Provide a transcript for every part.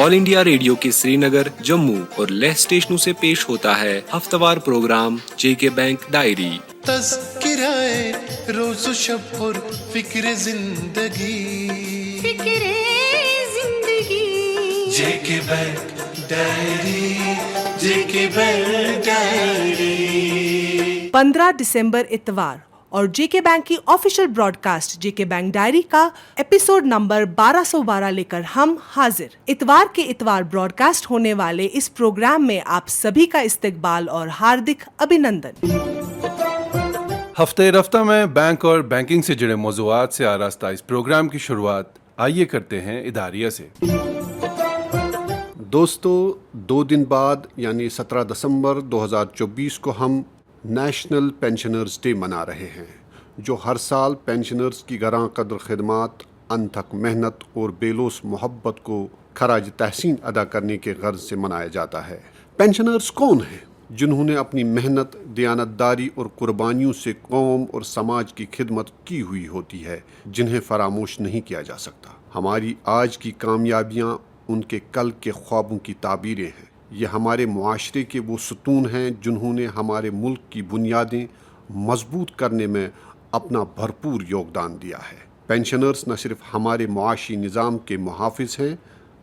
All India radio के श्रीनगर, जम्मू और लेह स्टेशनों से पेश होता है हफ्तावार प्रोग्राम जेके बैंक डायरी। तज़किराए रोज़ व शब और फिक्र जिंदगी जेके बैंक डायरी, जेके बैंक डायरी। 15 दिसंबर इतवार और जेके बैंक की ऑफिशियल ब्रॉडकास्ट जेके बैंक डायरी का एपिसोड नंबर 1212 लेकर हम हाजिर। इतवार के इतवार ब्रॉडकास्ट होने वाले इस प्रोग्राम में आप सभी का इस्तकबाल और हार्दिक अभिनंदन। हफ्ते रफ्ता में बैंक और बैंकिंग से जुड़े मौज़ूआत से आरास्ता इस प्रोग्राम की शुरुआत आइए करते हैं इदारिया से। दोस्तों, 2 दिन बाद यानी 17 दिसंबर 2024 को हम नेशनल पेंशनर्स डे मना रहे हैं, जो हर साल पेंशनर्स की गरां कदर खिदमात, अनथक मेहनत और बेलोस मोहब्बत को खराज तहसीन अदा करने के गर्ज से मनाया जाता है। पेंशनर्स कौन हैं? जिन्होंने अपनी मेहनत, दयानतदारी और कुर्बानियों से कौम और समाज की खिदमत की हुई होती है, जिन्हें फरामोश नहीं किया जा सकता। हमारी आज की कामयाबियाँ उनके कल के ख्वाबों की ताबीरें हैं। ये हमारे मुआशरे के वो सतून हैं जिन्होंने हमारे मुल्क की बुनियादें मजबूत करने में अपना भरपूर योगदान दिया है। पेंशनर्स न सिर्फ हमारे मुआशी निज़ाम के मुहाफ़िज़ हैं,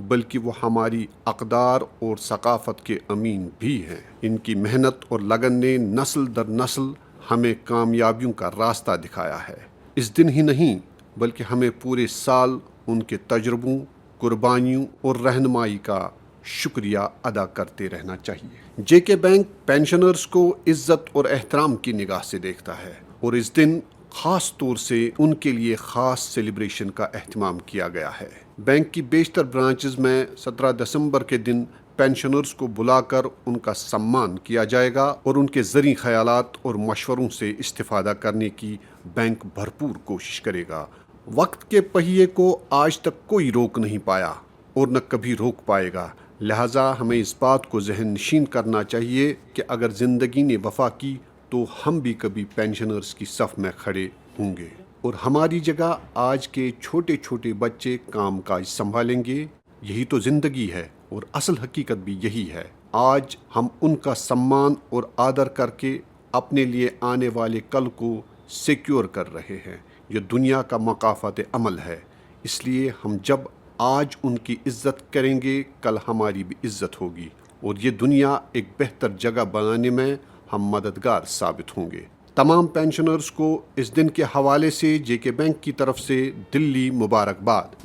बल्कि वो हमारी अक़दार और सक़ाफ़त के अमीन भी हैं। इनकी मेहनत और लगन ने नस्ल दर नस्ल हमें कामयाबियों का रास्ता दिखाया है। इस दिन ही नहीं, बल्कि हमें पूरे साल उनके तजुर्बों, कुर्बानियों और रहनुमाई का शुक्रिया अदा करते रहना चाहिए। जेके बैंक पेंशनर्स को इज्जत और एहतराम की निगाह से देखता है और इस दिन ख़ास तौर से उनके लिए ख़ास सेलिब्रेशन का एहतमाम किया गया है। बैंक की बेशतर ब्रांचेस में 17 दिसंबर के दिन पेंशनर्स को बुलाकर उनका सम्मान किया जाएगा और उनके ज़री ख़यालात और मशवरों से इस्तिफ़ादा करने की बैंक भरपूर कोशिश करेगा। वक्त के पहिए को आज तक कोई रोक नहीं पाया और न कभी रोक पाएगा, लिहाजा हमें इस बात को जहन नशीन करना चाहिए कि अगर ज़िंदगी ने वफ़ा की तो हम भी कभी पेंशनर्स की सफ़ में खड़े होंगे और हमारी जगह आज के छोटे छोटे बच्चे काम काज संभालेंगे। यही तो ज़िंदगी है और असल हकीकत भी यही है। आज हम उनका सम्मान और आदर करके अपने लिए आने वाले कल को सिक्योर कर रहे हैं। ये दुनिया का मकाफ़ात अमल है, इसलिए हम जब आज उनकी इज़्ज़त करेंगे, कल हमारी भी इज़्ज़त होगी और ये दुनिया एक बेहतर जगह बनाने में हम मददगार साबित होंगे। तमाम पेंशनर्स को इस दिन के हवाले से जेके बैंक की तरफ से दिल्ली मुबारकबाद।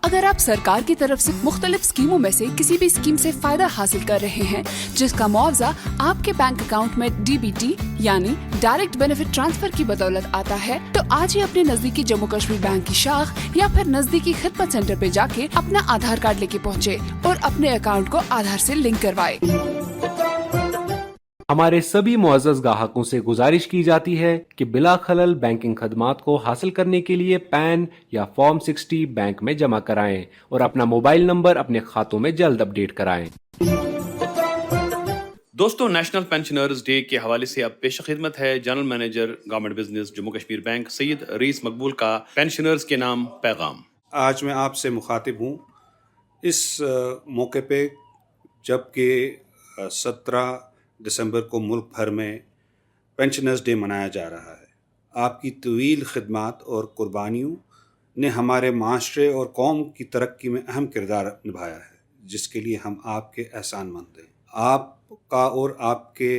अगर आप सरकार की तरफ से मुख्तलिफ स्कीमों में से किसी भी स्कीम से फायदा हासिल कर रहे हैं, जिसका मुआवजा आपके बैंक अकाउंट में डीबीटी यानी डायरेक्ट बेनिफिट ट्रांसफर की बदौलत आता है, तो आज ही अपने नजदीकी जम्मू कश्मीर बैंक की शाख या फिर नजदीकी खिदमत सेंटर पे जाके अपना आधार कार्ड लेके पहुँचे और अपने अकाउंट को आधार से लिंक करवाए। हमारे सभी मुअज़्ज़ज़ ग्राहकों से गुजारिश की जाती है कि बिला खलल बैंकिंग खदमात को हासिल करने के लिए पैन या फॉर्म 60 बैंक में जमा कराएं और अपना मोबाइल नंबर अपने खातों में जल्द अपडेट कराएं। दोस्तों, नेशनल पेंशनर्स डे के हवाले से अब पेश खिदमत है general manager government business Jammu Kashmir bank Syed Rais Maqbool का पेंशनर्स के नाम पैगाम। आज मैं आपसे मुखातिब हूँ इस मौके पे जबकि 17 दिसंबर को मुल्क भर में पेंशनर्स डे मनाया जा रहा है। आपकी तवील खिदमात और कुर्बानियों ने हमारे माशरे और कौम की तरक्की में अहम किरदार निभाया है, जिसके लिए हम आपके एहसानमंद हैं। आपका और आपके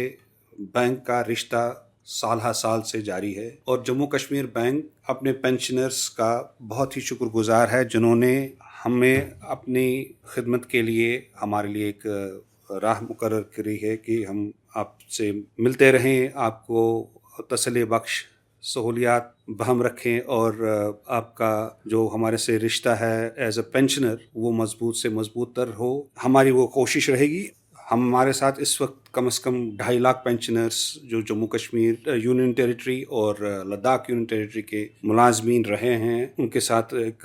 बैंक का रिश्ता साल हा साल से जारी है और जम्मू कश्मीर बैंक अपने पेंशनर्स का बहुत ही शुक्रगुजार है, जिन्होंने हमें अपनी खिदमत के लिए हमारे लिए एक राह मुकर्रर करी है कि हम आपसे मिलते रहें, आपको तसल्ली बख्श सहूलियात बहम रखें और आपका जो हमारे से रिश्ता है एज अ पेंशनर वो मजबूत से मजबूत तर हो। हमारी वो कोशिश रहेगी। हमारे साथ इस वक्त कम से कम 2.5 लाख पेंशनर्स जो जम्मू कश्मीर यूनियन टेरिटरी और लद्दाख यूनियन टेरिटरी के मुलाजमीन रहे हैं, उनके साथ एक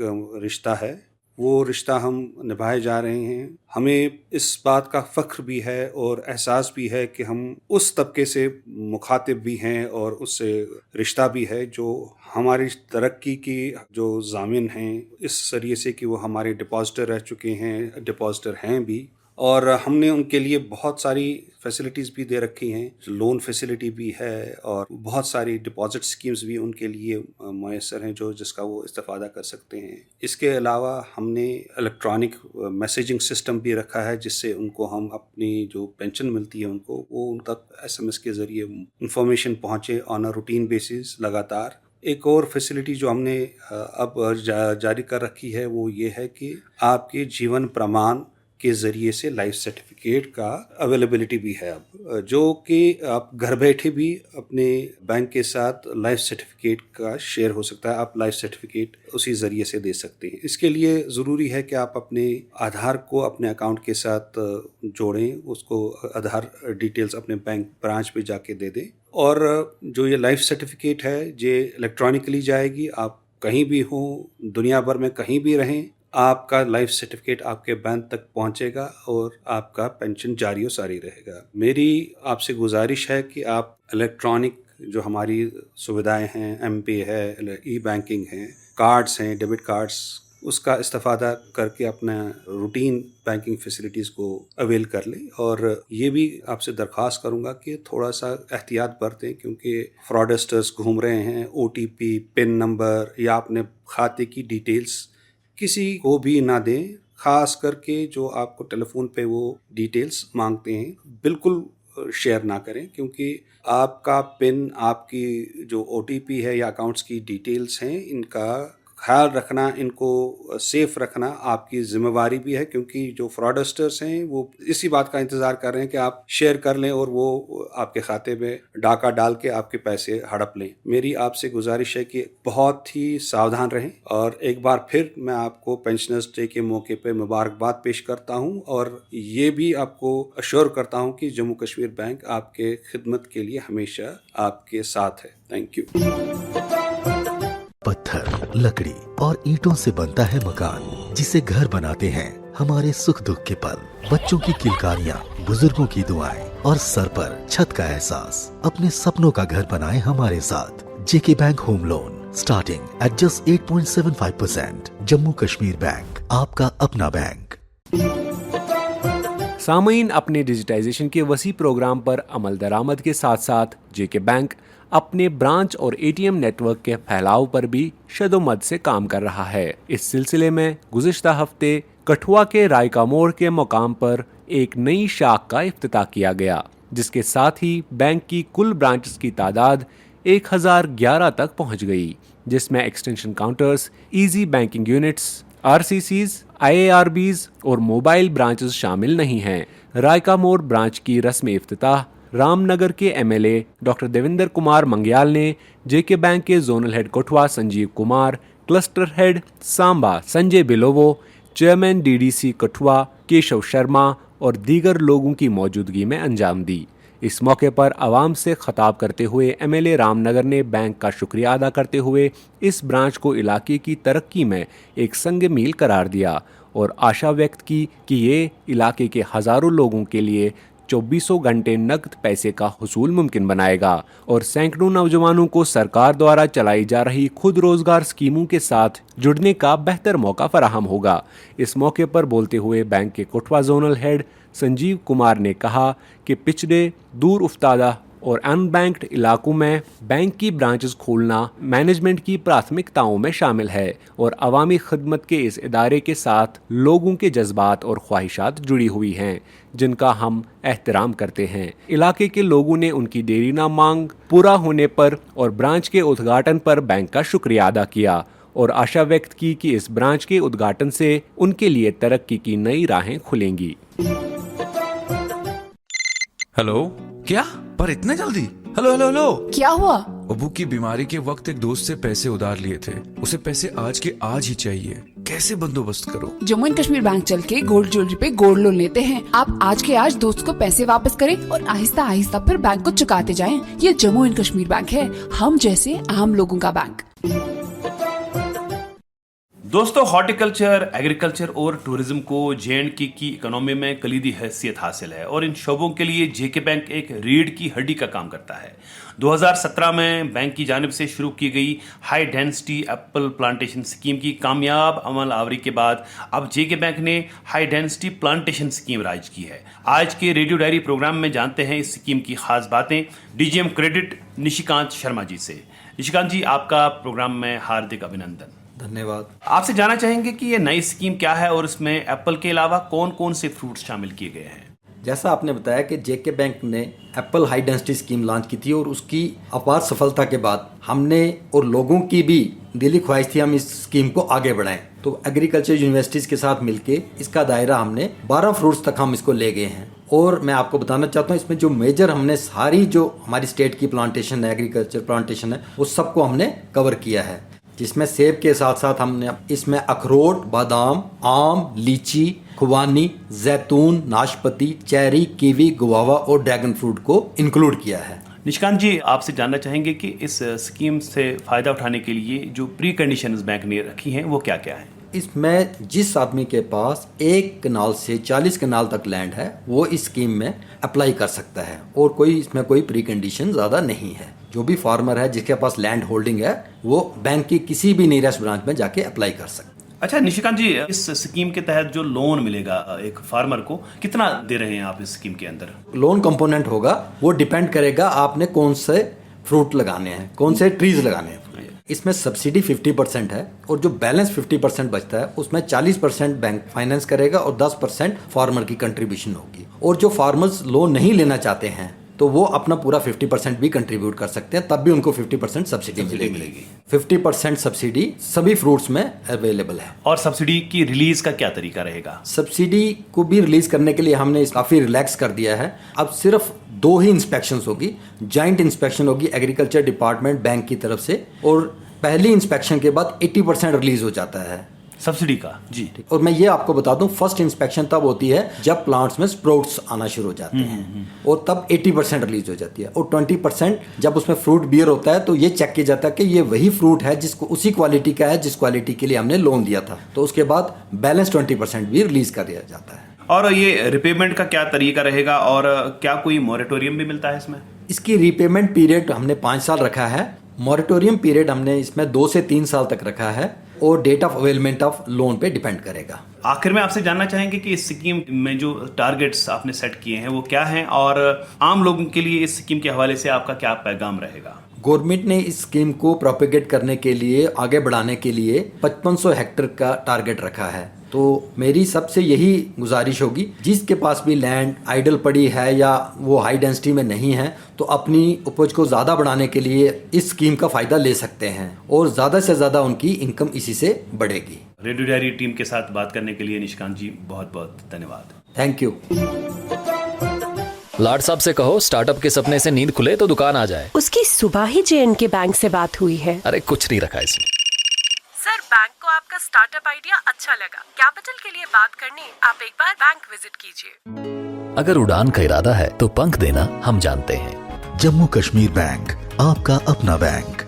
रिश्ता है। वो रिश्ता हम निभाए जा रहे हैं। हमें इस बात का फ़ख्र भी है और एहसास भी है कि हम उस तबके से मुखातिब भी हैं और उससे रिश्ता भी है जो हमारी तरक्की की जो ज़ामिन हैं, इस ज़रिए से कि वो हमारे डिपॉजिटर रह चुके हैं, डिपॉजिटर हैं भी, और हमने उनके लिए बहुत सारी फैसिलिटीज़ भी दे रखी हैं, लोन फैसिलिटी भी है और बहुत सारी डिपॉजिट स्कीम्स भी उनके लिए मैसर हैं जो जिसका वो इस्तेफ़ादा कर सकते हैं। इसके अलावा हमने इलेक्ट्रॉनिक मैसेजिंग सिस्टम भी रखा है जिससे उनको हम अपनी जो पेंशन मिलती है उनको वो उन तक SMS के ज़रिए इंफॉर्मेशन पहुँचे ऑन अ रूटीन बेसिस लगातार। एक और फैसिलिटी जो हमने अब जारी कर रखी है वो ये है कि आपके जीवन प्रमाण के ज़रिए से लाइफ सर्टिफिकेट का अवेलेबिलिटी भी है अब, जो कि आप घर बैठे भी अपने बैंक के साथ लाइफ सर्टिफिकेट का शेयर हो सकता है। आप लाइफ सर्टिफिकेट उसी ज़रिए से दे सकते हैं। इसके लिए ज़रूरी है कि आप अपने आधार को अपने अकाउंट के साथ जोड़ें, उसको आधार डिटेल्स अपने बैंक ब्रांच पे जाके दे दें, और जो ये लाइफ सर्टिफिकेट है ये इलेक्ट्रॉनिकली जाएगी। आप कहीं भी हों, दुनिया भर में कहीं भी रहें, आपका लाइफ सर्टिफिकेट आपके बैंक तक पहुंचेगा और आपका पेंशन जारी और सारी रहेगा। मेरी आपसे गुजारिश है कि आप इलेक्ट्रॉनिक जो हमारी सुविधाएं हैं, MP है, ई-बैंकिंग है, कार्ड्स हैं, डेबिट कार्ड्स, उसका इस्तेफादा करके अपना रूटीन बैंकिंग फैसिलिटीज़ को अवेल कर लें। और ये भी आपसे दरख्वास्त करूँगा कि थोड़ा सा एहतियात बरतें, क्योंकि फ्रॉडस्टर्स घूम रहे हैं। OTP, पिन नंबर या अपने खाते की डिटेल्स किसी को भी ना दें, ख़ास करके जो आपको टेलीफोन पे वो डिटेल्स मांगते हैं बिल्कुल शेयर ना करें, क्योंकि आपका पिन, आपकी जो OTP है या अकाउंट्स की डिटेल्स हैं, इनका ख्याल रखना, इनको सेफ रखना आपकी जिम्मेवारी भी है, क्योंकि जो फ्रॉडस्टर्स हैं वो इसी बात का इंतज़ार कर रहे हैं कि आप शेयर कर लें और वो आपके खाते में डाका डाल के आपके पैसे हड़प लें। मेरी आपसे गुजारिश है कि बहुत ही सावधान रहें, और एक बार फिर मैं आपको पेंशनर्स डे के मौके पे मुबारकबाद पेश करता हूं, और ये भी आपको अश्योर करता हूं कि जम्मू कश्मीर बैंक आपके खिदमत के लिए हमेशा आपके साथ है। Thank you. पत्थर, लकड़ी और ईंटों से बनता है मकान, जिसे घर बनाते हैं हमारे सुख दुख के पल, बच्चों की किलकारियाँ, बुजुर्गों की दुआएं और सर पर छत का एहसास। अपने सपनों का घर बनाएं हमारे साथ। JK bank home loan starting at just 8.75%। Jammu Kashmir bank, आपका अपना बैंक। सामईन, अपने डिजिटाइजेशन के वसी प्रोग्राम पर अमल दरामद के साथ साथ JK बैंक अपने ब्रांच और ATM नेटवर्क के फैलाव पर भी शदोमद से काम कर रहा है। इस सिलसिले में गुज़िश्ता हफ्ते कठुआ के रायका मोड़ के मुकाम पर एक नई शाख का इफ्तिताह किया गया, जिसके साथ ही बैंक की कुल ब्रांचेस की तादाद 1011 तक पहुंच गई, जिसमें extension counters, easy banking units, RCCs, IARBs और मोबाइल ब्रांचेस शामिल नहीं हैं। रायका मोड़ ब्रांच की रस्मी इफ्तिताह रामनगर के MLA डॉक्टर देवेंद्र कुमार मंग्याल ने JK बैंक के zonal head Kathua Sanjeev Kumar, cluster head Samba Sanjay Bilowo, chairman DDC Kathua Keshav Sharma और दीगर लोगों की मौजूदगी में अंजाम दी। इस मौके पर आवाम से खिताब करते हुए MLA रामनगर ने बैंक का शुक्रिया अदा करते हुए इस ब्रांच को इलाके की तरक्की में एक संग मील करार दिया और आशा व्यक्त की कि ये इलाके के हज़ारों लोगों के लिए 24 घंटे नकद पैसे का हुसूल मुमकिन बनाएगा और सैकड़ों नौजवानों को सरकार द्वारा चलाई जा रही खुद रोजगार स्कीमों के साथ जुड़ने का बेहतर मौका फराहम होगा। इस मौके पर बोलते हुए बैंक के कठुआ जोनल हेड संजीव कुमार ने कहा कि पिछड़े, दूर उफ्तादा और अनबैंक्ड इलाकों में बैंक की ब्रांचेस खोलना मैनेजमेंट की प्राथमिकताओं में शामिल है और अवामी खिदमत के इस इदारे के साथ लोगों के जज्बात और ख्वाहिशात जुड़ी हुई हैं, जिनका हम एहतराम करते हैं। इलाके के लोगों ने उनकी देरीना मांग पूरा होने पर और ब्रांच के उद्घाटन पर बैंक का शुक्रिया अदा किया और आशा व्यक्त की कि इस ब्रांच के उद्घाटन से उनके लिए तरक्की की नई राहें खुलेंगी। हेलो, क्या? पर इतने जल्दी? हेलो हेलो हेलो, क्या हुआ? अबू की बीमारी के वक्त एक दोस्त से पैसे उधार लिए थे, उसे पैसे आज के आज ही चाहिए, कैसे बंदोबस्त करूं? जम्मू एंड कश्मीर बैंक चल के गोल्ड ज्वेलरी पे गोल्ड लोन लेते हैं। आप आज के आज दोस्त को पैसे वापस करें और आहिस्ता आहिस्ता फिर बैंक को चुकाते जाएं। ये जम्मू एंड कश्मीर बैंक है, हम जैसे आम लोगों का बैंक। दोस्तों, हॉर्टिकल्चर, एग्रीकल्चर और टूरिज्म को जे.एंड.के की इकोनॉमी में कलीदी हैसियत हासिल है और इन शोबों के लिए जेके बैंक एक रीढ़ की हड्डी का काम करता है। 2017 में बैंक की जानिब से शुरू की गई high density Apple plantation scheme की कामयाब अमल आवरी के बाद अब जेके बैंक ने high density plantation scheme rise की है। आज के रेडियो डायरी प्रोग्राम में जानते हैं इस स्कीम की खास बातें डीजीएम क्रेडिट निशिकांत शर्मा जी से। निशिकांत जी, आपका प्रोग्राम में हार्दिक अभिनंदन। धन्यवाद। आपसे जानना चाहेंगे कि ये नई स्कीम क्या है और इसमें एप्पल के अलावा कौन कौन से फ्रूट्स शामिल किए गए हैं। जैसा आपने बताया कि जेके बैंक ने Apple high density scheme launch की थी और उसकी अपार सफलता के बाद हमने और लोगों की भी दिली ख्वाहिश थी हम इस स्कीम को आगे बढ़ाएं। तो एग्रीकल्चर यूनिवर्सिटीज के साथ मिलके इसका दायरा हमने 12 फ्रूट्स तक हम इसको ले गए हैं। और मैं आपको बताना चाहता हूँ इसमें जो मेजर हमने सारी जो हमारी स्टेट की प्लांटेशन है, एग्रीकल्चर प्लांटेशन है, वो सबको हमने कवर किया है, जिसमें सेब के साथ साथ हमने इसमें अखरोट, बादाम, आम, लीची, खुबानी, जैतून, नाशपाती, चेरी, कीवी, गुआवा और ड्रैगन फ्रूट को इंक्लूड किया है। निशिकांत जी, आपसे जानना चाहेंगे कि इस स्कीम से फ़ायदा उठाने के लिए जो प्री कंडीशंस बैंक ने रखी हैं वो क्या क्या है। इसमें जिस आदमी के पास 1 कनाल से 40 कनाल तक लैंड है वो इस स्कीम में अप्लाई कर सकता है और कोई इसमें कोई प्री कंडीशन ज़्यादा नहीं है। जो भी फार्मर है जिसके पास लैंड होल्डिंग है वो बैंक की किसी भी नियरेस्ट ब्रांच में जाके अप्लाई कर सकता है। अच्छा निशिकांत जी, इस स्कीम के तहत जो लोन मिलेगा एक फार्मर को, कितना दे रहे हैं आप इस स्कीम के अंदर। लोन कंपोनेंट होगा वो डिपेंड करेगा आपने कौन से फ्रूट लगाने हैं, कौन से ट्रीज लगाने हैं। इसमें सब्सिडी 50% है और जो बैलेंस 50% बचता है उसमें 40% बैंक फाइनेंस करेगा और 10% फार्मर की कंट्रीब्यूशन होगी। और जो फार्मर्स लोन नहीं लेना चाहते हैं तो वो अपना पूरा 50% भी कंट्रीब्यूट कर सकते हैं, तब भी उनको 50% सब्सिडी मिलेगी। 50% सब्सिडी सभी फ्रूट्स में अवेलेबल है। और सब्सिडी की रिलीज का क्या तरीका रहेगा। सब्सिडी को भी रिलीज करने के लिए हमने काफ़ी रिलैक्स कर दिया है। अब सिर्फ 2 ही इंस्पेक्शंस होगी, जॉइंट इंस्पेक्शन होगी एग्रीकल्चर डिपार्टमेंट बैंक की तरफ से और पहली इंस्पेक्शन के बाद 80% रिलीज हो जाता है सब्सिडी का। जी। और मैं ये आपको बता दूं, फर्स्ट इंस्पेक्शन तब होती है जब प्लांट्स में स्प्राउट्स आना शुरू हो जाते हैं और तब 80% रिलीज हो जाती है और 20% जब उसमें फ्रूट बियर होता है तो ये चेक किया जाता है कि ये वही फ्रूट है जिसको उसी क्वालिटी का है जिस क्वालिटी के लिए हमने लोन दिया था। तो उसके बाद बैलेंस 20% भी रिलीज कर दिया जाता है। और ये रिपेमेंट का क्या तरीका रहेगा और क्या कोई मॉरेटोरियम भी मिलता है इसमें। इसकी रीपेमेंट पीरियड हमने 5 साल रखा है, मॉरेटोरियम पीरियड हमने इसमें 2 से 3 साल तक रखा है और date of availment of loan पे डिपेंड करेगा। आखिर में आपसे जानना चाहेंगे कि इस स्कीम में जो टारगेट्स आपने सेट किए हैं वो क्या हैं और आम लोगों के लिए इस स्कीम के हवाले से आपका क्या पैगाम रहेगा। गवर्नमेंट ने इस स्कीम को प्रोपेगेट करने के लिए, आगे बढ़ाने के लिए 5500 हेक्टेयर का टारगेट रखा है। तो मेरी सबसे यही गुजारिश होगी, जिसके पास भी लैंड आइडल पड़ी है या वो हाई डेंसिटी में नहीं है तो अपनी उपज को ज़्यादा बढ़ाने के लिए इस स्कीम का फ़ायदा ले सकते हैं और ज़्यादा से ज़्यादा उनकी इनकम इसी से बढ़ेगी। रेडियो डायरी टीम के साथ बात करने के लिए निशिकांत जी बहुत बहुत धन्यवाद। Thank you. लाड साहब से कहो स्टार्टअप के सपने से नींद खुले तो दुकान आ जाए। उसकी सुबह ही जे.एंड.के बैंक से बात हुई है। अरे कुछ नहीं रखा इसमें। सर, बैंक को आपका स्टार्टअप आइडिया अच्छा लगा। कैपिटल के लिए बात करनी, आप एक बार बैंक विजिट कीजिए। अगर उड़ान का इरादा है तो पंख देना हम जानते हैं। जम्मू कश्मीर बैंक, आपका अपना बैंक।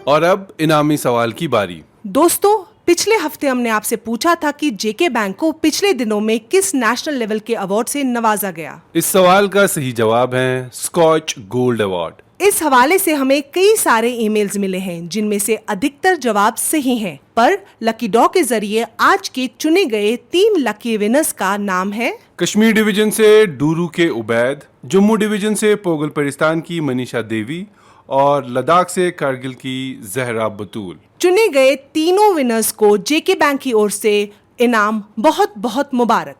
और अब इनामी सवाल की बारी। दोस्तों, पिछले हफ्ते हमने आपसे पूछा था कि जेके बैंक को पिछले दिनों में किस नेशनल लेवल के अवार्ड से नवाजा गया। इस सवाल का सही जवाब है स्कॉच गोल्ड अवार्ड। इस हवाले से हमें कई सारे ईमेल्स मिले हैं जिनमें से अधिकतर जवाब सही हैं, पर लकी ड्रॉ के जरिए आज के चुने गए 3 लकी विनर्स का नाम है कश्मीर डिवीजन से डूरू के उबैद, जम्मू डिवीजन से पोगल परिस्तान की मनीषा देवी और लद्दाख से कारगिल की जहरा बतूल। चुने गए तीनों विनर्स को जेके बैंक की ओर से इनाम बहुत बहुत मुबारक।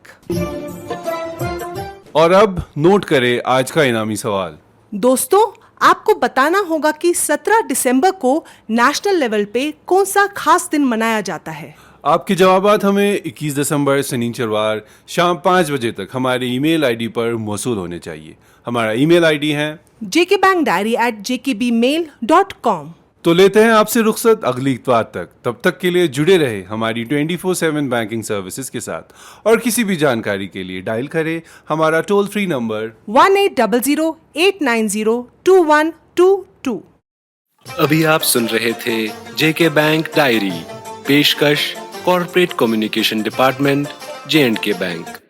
और अब नोट करें आज का इनामी सवाल। दोस्तों, आपको बताना होगा कि 17 दिसंबर को नेशनल लेवल पे कौन सा खास दिन मनाया जाता है। आपके जवाबात हमें 21 दिसंबर शनिचरवार शाम 5 बजे तक हमारे ईमेल आईडी पर मौसूल होने चाहिए। हमारा ईमेल आईडी है jkbankdiary@jkbmail.com। तो लेते हैं आपसे रुखसत अगली इतवार तक। तब तक के लिए जुड़े रहे हमारी 24/7 बैंकिंग सर्विसेज के साथ और किसी भी जानकारी के लिए डायल करें हमारा टोल फ्री नंबर 1800 890 2122। अभी आप सुन रहे थे जेके बैंक डायरी, पेशकश corporate communication department, J&K bank.